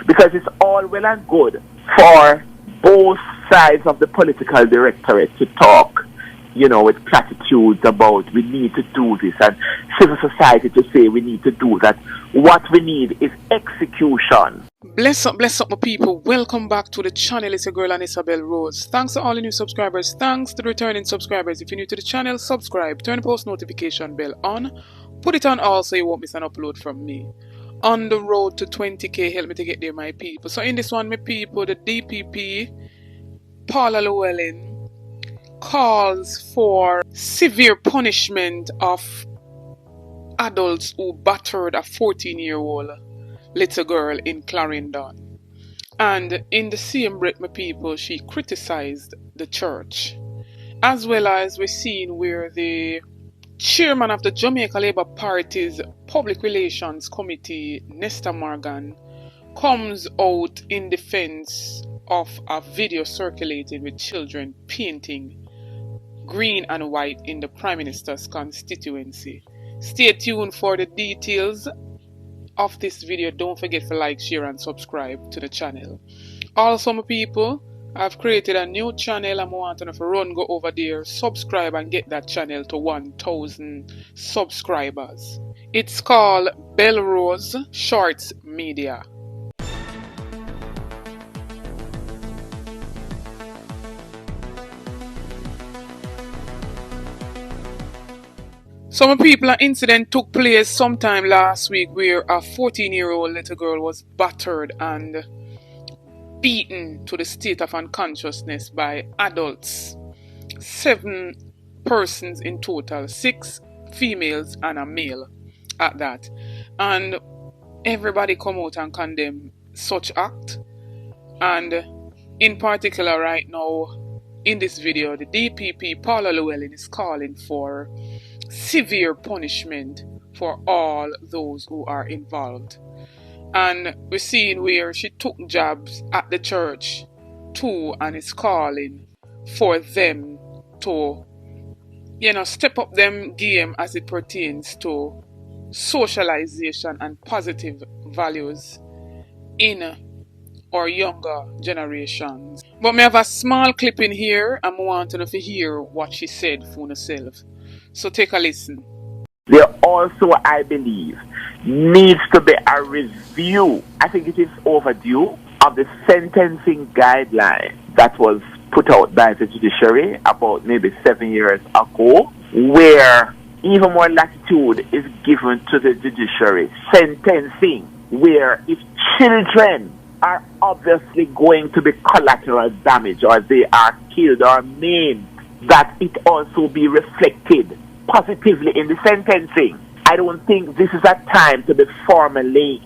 Because it's all well and good for both sides of the political directorate to talk, with platitudes about we need to do this, and civil society to say we need to do that. What we need is execution. Bless up my people. Welcome back to the channel. It's your girl and Isabel Rose. Thanks to all the new subscribers. Thanks to the returning subscribers. If you're new to the channel, subscribe. Turn the post notification bell on. Put it on all so you won't miss an upload from me. On the road to 20k, help me to get there, my people. So in this one, my people, the DPP, Paula calls for severe punishment of adults who battered a 14-year-old little girl in Clarendon. And in the same breath, my people, she criticized the church. As well as we're seeing where the chairman of the Jamaica Labour Party's Public Relations Committee, Nesta Morgan, comes out in defense of a video circulating with children painting green and white in the Prime Minister's constituency. Stay tuned for the details of this video. Don't forget to like, share and subscribe to the channel. Also, my people, I've created a new channel and I want to go over there, subscribe and get that channel to 1,000 subscribers. It's called Bell Rose Shorts Media. So my people, an incident took place sometime last week where a 14-year-old little girl was battered and beaten to the state of unconsciousness by adults. 7 persons in total, 6 females and a male at that. And everybody come out and condemn such act. And in particular right now, in this video, the DPP, Paula is calling for severe punishment for all those who are involved. And we're seeing where she took jabs at the church too, and is calling for them to, step up them game as it pertains to socialization and positive values in our younger generations. But me have a small clip in here and I want to hear what she said for herself. So take a listen. There also, I believe, needs to be a review. I think it is overdue of the sentencing guideline that was put out by the judiciary about maybe 7 years ago, where even more latitude is given to the judiciary. Sentencing, where if children are obviously going to be collateral damage or they are killed or maimed, that it also be reflected positively in the sentencing. I don't think this is a time to be formulaic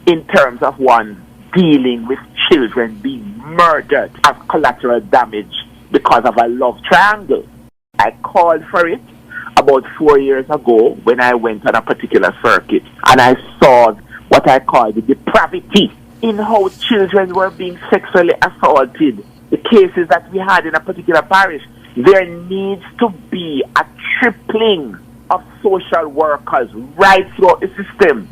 in terms of one dealing with children being murdered as collateral damage because of a love triangle. I called for it about 4 years ago when I went on a particular circuit and I saw what I call the depravity in how children were being sexually assaulted. The cases that we had in a particular parish, there needs to be a tripling of social workers right throughout the system.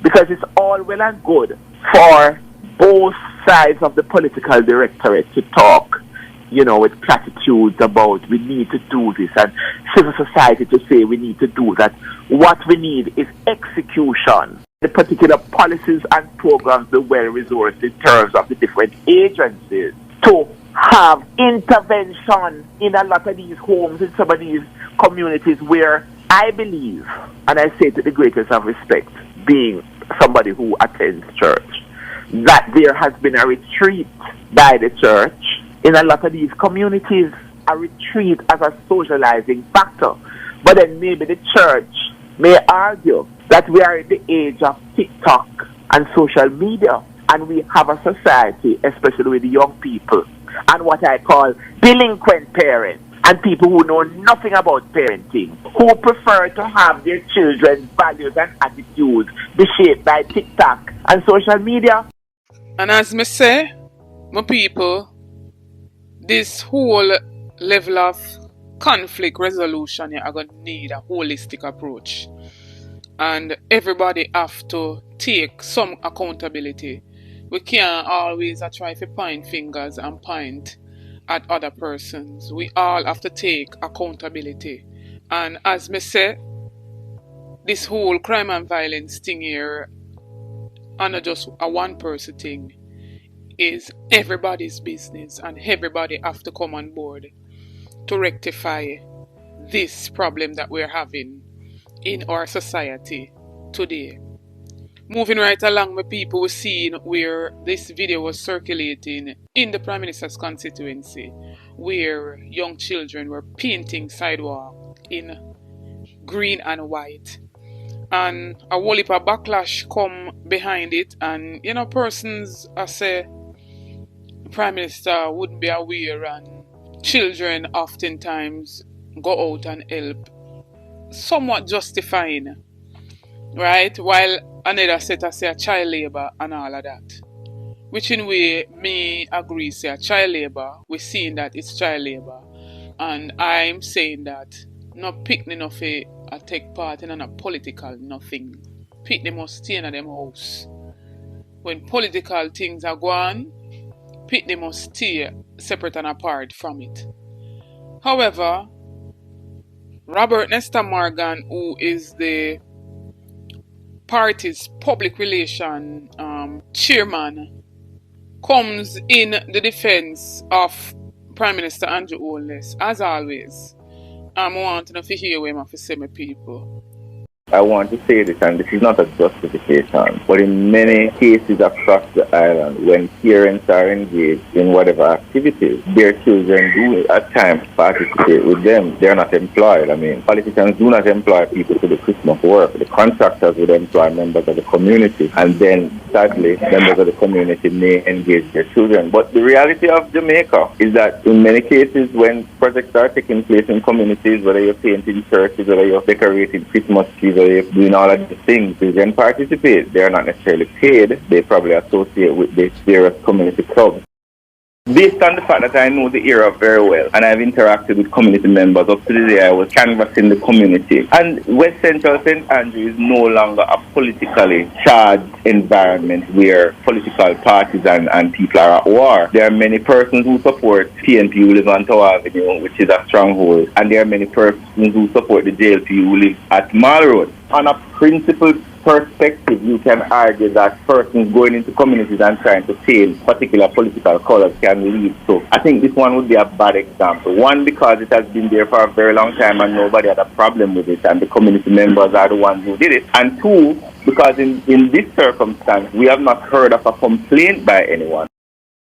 Because it's all well and good for both sides of the political directorate to talk, with platitudes about we need to do this, and civil society to say we need to do that. What we need is execution. The particular policies and programs, the well-resourced in terms of the different agencies to have intervention in a lot of these homes, in some of these communities where I believe, and I say to the greatest of respect, being somebody who attends church, that there has been a retreat by the church in a lot of these communities, a retreat as a socializing factor. But then maybe the church may argue that we are in the age of TikTok and social media, and we have a society, especially with the young people, and what I call delinquent parents, and people who know nothing about parenting, who prefer to have their children's values and attitudes be shaped by TikTok and social media. And as me say, my people, this whole level of conflict resolution, you are going to need a holistic approach. And everybody have to take some accountability We can't always try to point fingers and point at other persons. We all have to take accountability. And as me say, this whole crime and violence thing here, and not just a one person thing, is everybody's business, and everybody have to come on board to rectify this problem that we're having in our society today. Moving right along, my people, we're seeing where this video was circulating in the Prime Minister's constituency, where young children were painting sidewalk in green and white. And a whole heap of backlash come behind it, and persons say Prime Minister wouldn't be aware, and children oftentimes go out and help, somewhat justifying, right? While another set say a child labor and all of that. Which in way me agree say a child labor, we're seeing that it's child labor. And I'm saying that not picnic enough a take part in a political nothing. Picnic must stay in them house. When political things are going, picnic must stay separate and apart from it. However, Robert Nesta Morgan, who is the party's public relation chairman, comes in the defense of Prime Minister Andrew Holness, as always. I want to hear what I have to say, my people. I want to say this, and this is not a justification, but in many cases across the island, when parents are engaged in whatever activities, their children do at times participate with them. They're not employed. I mean, politicians do not employ people to do Christmas work. The contractors would employ members of the community, and then sadly, members of the community may engage their children. But the reality of Jamaica is that in many cases, when projects are taking place in communities, whether you're painting churches, whether you're decorating Christmas trees, whether you're doing all of these things, children participate. They are not necessarily paid. They probably associate with the various community clubs. Based on the fact that I know the area very well and I've interacted with community members, up to the day I was canvassing the community. And West Central St. Andrew is no longer a politically charged environment where political parties and people are at war. There are many persons who support PNP who live on Tower Avenue, which is a stronghold, and there are many persons who support the JLP who live at Mall Road. On a principled perspective, you can argue that persons going into communities and trying to paint particular political colors can lead to. I think this one would be a bad example. One, because it has been there for a very long time and nobody had a problem with it, and the community members are the ones who did it. And two, because in this circumstance, we have not heard of a complaint by anyone.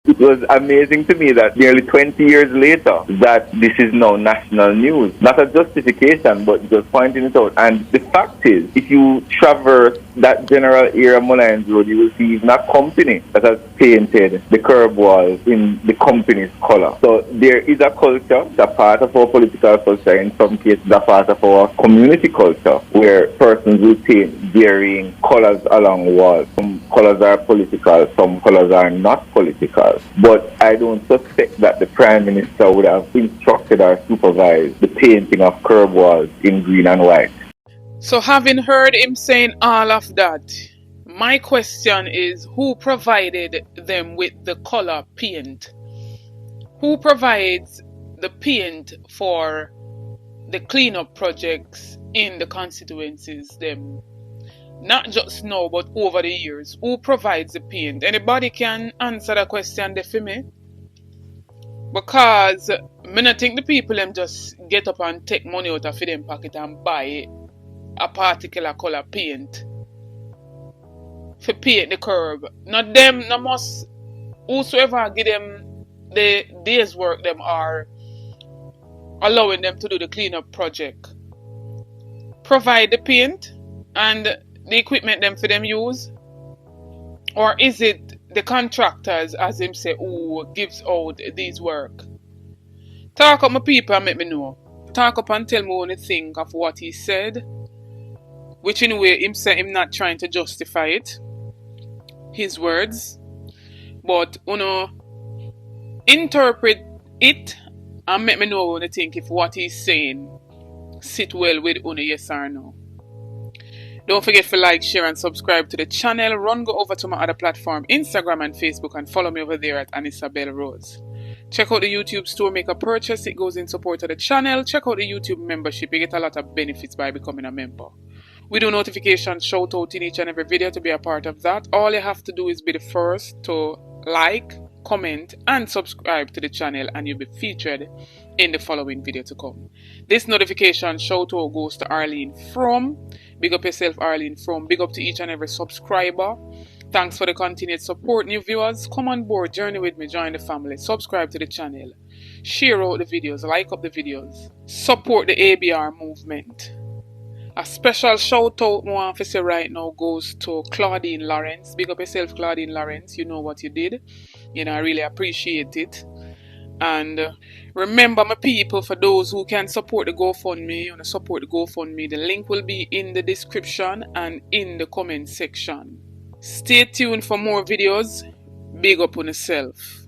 It was amazing to me that nearly 20 years later that this is now national news. Not a justification, but just pointing it out. And the fact is, if you traverse that general area of Mullines Road, you will see even a company that has painted the curb walls in the company's color. So there is a culture, it's a part of our political culture, in some cases a part of our community culture, where persons will paint varying colors along walls. Some colors are political, some colors are not political. But I don't suspect that the Prime Minister would have instructed or supervised the painting of curb walls in green and white. So having heard him saying all of that, my question is, who provided them with the color paint? Who provides the paint for the cleanup projects in the constituencies them? Not just now, but over the years. Who provides the paint? Anybody can answer the question there for me? Because I don't think the people them just get up and take money out of them pocket and buy a particular color paint for paint the curb. Not them, not must whosoever give them the day's work them are allowing them to do the cleanup project. Provide the paint and the equipment them for them use? Or is it the contractors, as him say, who gives out these work? Talk up my people and make me know. Talk up and tell me what you think of what he said. Which in a way, him say him not trying to justify it. His words. But, interpret it and make me know what you think if what he's saying sit well with yes or no. Don't forget to like, share and subscribe to the channel. Go over to my other platform, Instagram and Facebook, and follow me over there at Anisabel Rose. Check out the YouTube store, make a purchase, it goes in support of the channel. Check out the YouTube membership, you get a lot of benefits by becoming a member. We do notification shout out in each and every video to be a part of that. All you have to do is be the first to like, comment and subscribe to the channel, and you'll be featured in the following video to come. This notification shout out goes to Arlene From. Big up yourself, Arlene From. Big up to each and every subscriber. Thanks for the continued support. New viewers, come on board, journey with me, join the family, subscribe to the channel, share out the videos, like up the videos, support the ABR movement. A special shout out I want to say right now goes to Claudine Lawrence. Big up yourself, Claudine Lawrence. You know what you did. You know, I really appreciate it. And remember, my people, for those who can support the GoFundMe, the link will be in the description and in the comment section. Stay tuned for more videos. Big up on yourself.